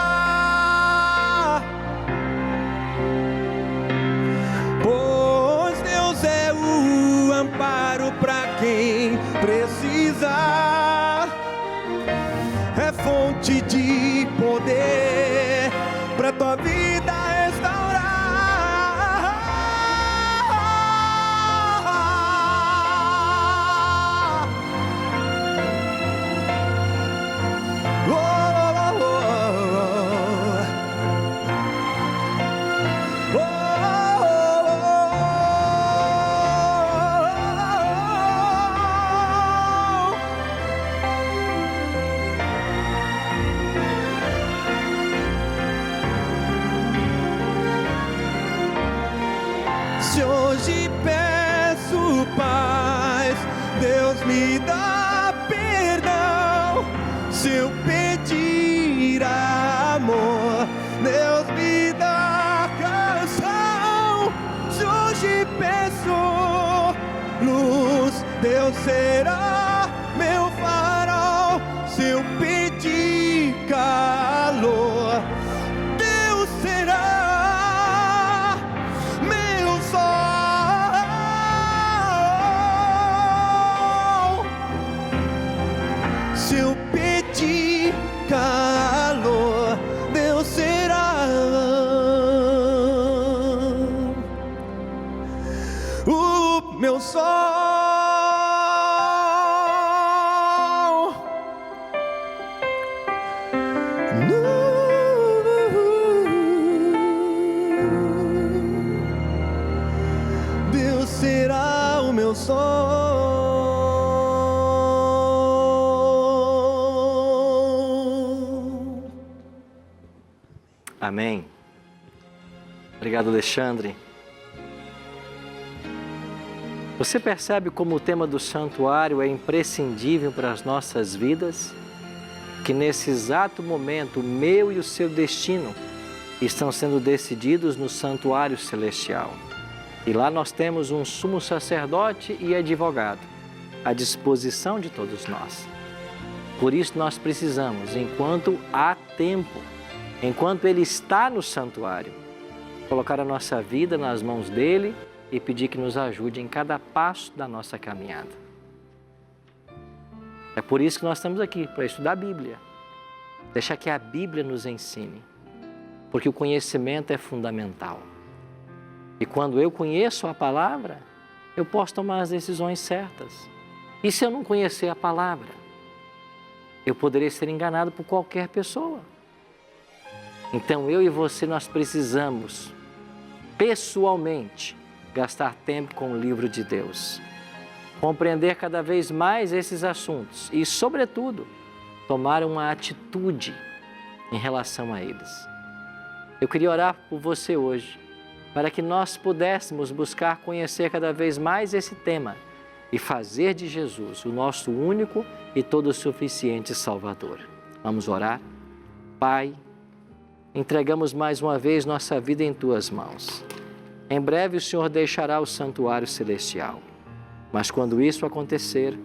I: Pois Deus é o amparo para quem precisa. É fonte de poder para tua vida restaurar. Se hoje peço paz, Deus me dá perdão. Se eu pedir amor, Deus me dá canção. Se hoje peço luz, Deus será meu farol. Se eu pedir calor, Deus será meu sol. Se eu pedir calor, Deus será o meu sol. Deus será o meu sol.
A: Amém. Obrigado, Alexandre. Você percebe como o tema do santuário é imprescindível para as nossas vidas? Que nesse exato momento o meu e o seu destino estão sendo decididos no santuário celestial. E lá nós temos um sumo sacerdote e advogado à disposição de todos nós. Por isso nós precisamos, enquanto há tempo, enquanto Ele está no santuário, colocar a nossa vida nas mãos dEle e pedir que nos ajude em cada passo da nossa caminhada. É por isso que nós estamos aqui, para estudar a Bíblia. Deixar que a Bíblia nos ensine, porque o conhecimento é fundamental. E quando eu conheço a palavra, eu posso tomar as decisões certas. E se eu não conhecer a palavra, eu poderei ser enganado por qualquer pessoa. Então eu e você, nós precisamos, pessoalmente, gastar tempo com o livro de Deus. Compreender cada vez mais esses assuntos e, sobretudo, tomar uma atitude em relação a eles. Eu queria orar por você hoje, para que nós pudéssemos buscar conhecer cada vez mais esse tema e fazer de Jesus o nosso único e todo suficiente Salvador. Vamos orar? Pai, entregamos mais uma vez nossa vida em Tuas mãos. Em breve o Senhor deixará o santuário celestial, mas quando isso acontecer,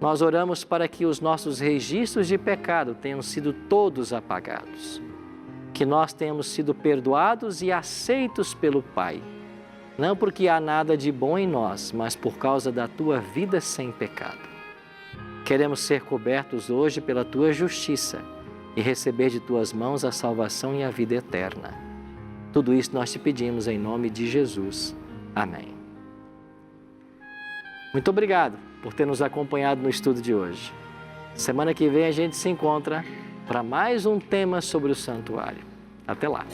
A: nós oramos para que os nossos registros de pecado tenham sido todos apagados, que nós tenhamos sido perdoados e aceitos pelo Pai, não porque há nada de bom em nós, mas por causa da Tua vida sem pecado. Queremos ser cobertos hoje pela Tua justiça e receber de Tuas mãos a salvação e a vida eterna. Tudo isso nós te pedimos em nome de Jesus. Amém. Muito obrigado por ter nos acompanhado no estudo de hoje. Semana que vem a gente se encontra para mais um tema sobre o santuário. Até lá!